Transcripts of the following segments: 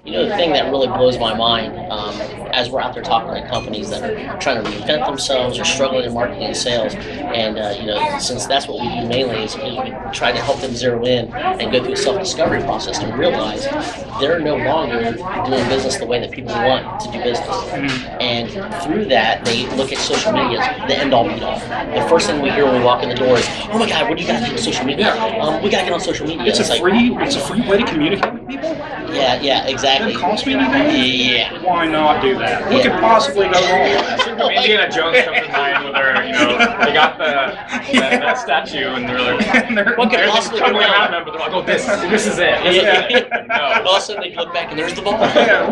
The thing that really blows my mind as we're out there talking to companies that are trying to reinvent themselves or struggling in marketing and sales, and since that's what we do mainly is we try to help them zero in and go through a self-discovery process and realize they're no longer doing business the way that people want to do business. And through that, they look at social media as the end-all be-all. The first thing we hear when we walk in the door is, "Oh my God, what do you guys do with social media? We gotta get on social media." It's a free way to communicate with people. Yeah, exactly. Doesn't cost me anything. Yeah. Why not do that? What could possibly go wrong? Indiana Jones comes to mind with her, they got that statue and they're like, what could possibly go around wrong? them, but they're like, oh, this is it. No. All of a sudden they look back and there's the ball. Yeah.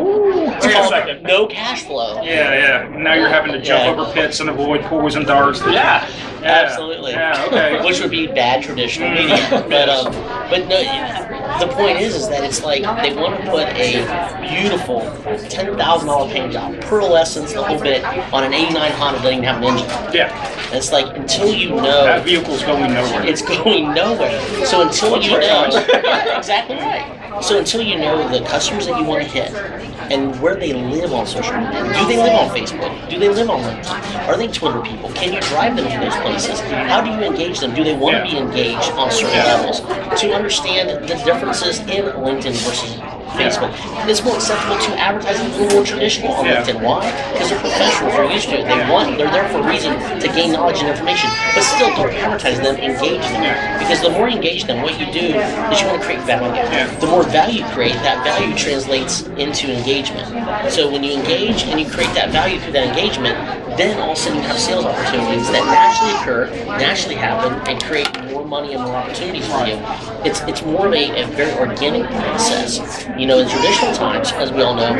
It's called no cash flow. Yeah. Now you're having to jump over pits and avoid poison darts. Yeah. Absolutely. Yeah. Okay. Which would be bad traditional media. But no. The point is that it's like they want to put a beautiful $10,000 paint job, pearlescence, the whole bit, on an '89 Honda that doesn't even have an engine. Yeah. And it's like until you know that vehicle's going nowhere. It's going nowhere. So until you know, exactly right. So until you know the customers that you want to hit and where they live on social media, do they live on Facebook? Do they live on LinkedIn? Are they Twitter people? Can you drive them to those places? How do you engage them? Do they want to be engaged on certain levels? To understand the differences in LinkedIn versus Facebook. It's more acceptable to advertise a little more traditional on LinkedIn. Why? Because they're professionals, they're used to it. They're there for a reason to gain knowledge and information. But still, don't advertise them, engage them. Because the more you engage them, what you do is you want to create value. The more value you create, that value translates into engagement. So when you engage and you create that value through that engagement, then all of a sudden you have sales opportunities that naturally occur, naturally happen, and create more money and more opportunities for you. It's more of a very organic process. In traditional times, as we all know,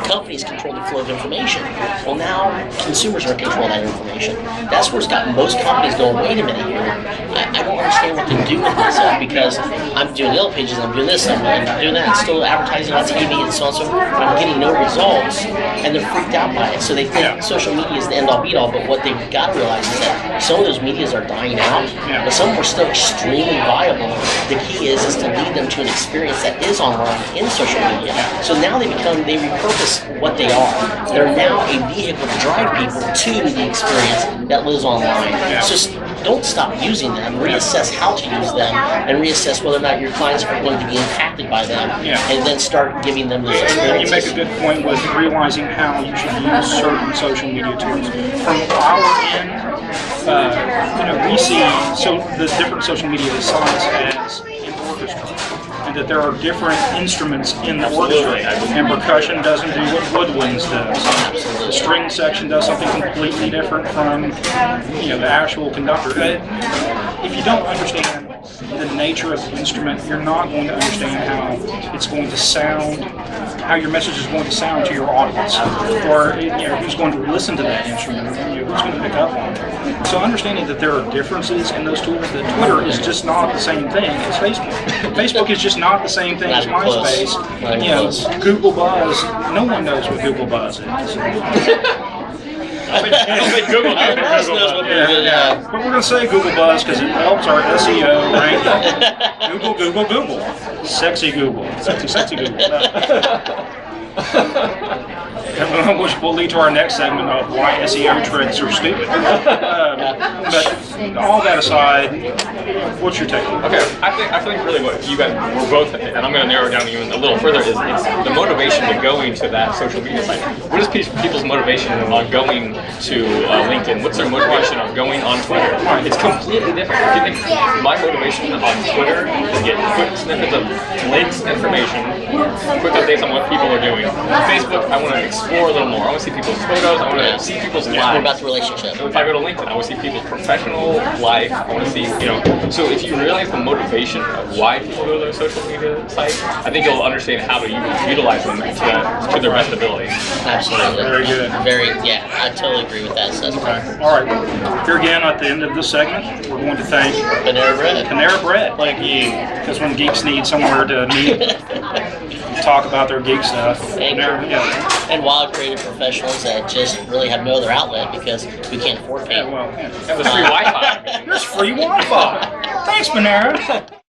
companies control the flow of information. Well, now consumers are in control of that information. That's where it's got most companies going, wait a minute here, I don't understand what to do with myself because I'm doing Yellow Pages, I'm doing this, I'm doing that, still advertising on TV and so on and so forth. I'm getting no results, and they're freaked out by it. So they think social media is the end-all be-all, but what they've got to realize is that some of those medias are dying out, but some are still extremely viable. The key is to lead them to an experience that is online in social media. So now they repurpose what they are. They're now a vehicle to drive people to the experience that lives online. So don't stop using them. Reassess how to use them, and reassess whether or not your clients are going to be impacted by them, and then start giving them those experiences. You make a good point with realizing how you should use certain social media tools. From our end, we see the different social media sites as an orchestra, and that there are different instruments in the orchestra, and percussion doesn't do what woodwinds does. The string section does something completely different from the actual conductor. If you don't understand the nature of the instrument, you're not going to understand how it's going to sound, how your message is going to sound to your audience, or who's going to listen to that instrument, who's going to pick up on it. So understanding that there are differences in those tools, that Twitter is just not the same thing as Facebook. Facebook is just not the same thing as MySpace. Google Buzz, no one knows what Google Buzz is. I don't think Google knows what But we're going to say Google Buzz because it helps our SEO ranking. Google. Sexy Google. Sexy Google. Which will lead to our next segment of why SEO trends are stupid. But all that aside, what's your take? Okay, I think really what you guys were both, and I'm going to narrow it down even a little further, is it's the motivation to going to that social media site. What is people's motivation on going to LinkedIn? What's their motivation on going on Twitter? It's completely different. If you think my motivation on Twitter is get quick snippets of links, information, quick updates on what people are doing. Facebook, I want to explore a little more. I want to see people's photos. I want to see people's lives. More about the relationship. So if I go to LinkedIn, I want to see people's professional life. I want to see, So if you realize the motivation of why people go to their social media sites, I think you'll understand how to utilize them to their best ability. Absolutely. Very good. I totally agree with that assessment. Okay. All right. Here again, at the end of this segment, we're going to thank Panera Bread. Panera Bread. Thank you. Because when geeks need somewhere to meet, talk about their geek stuff. And wild creative professionals that just really have no other outlet because we can't afford paying. And there's free Wi-Fi. There's free Wi-Fi. Thanks, Panera.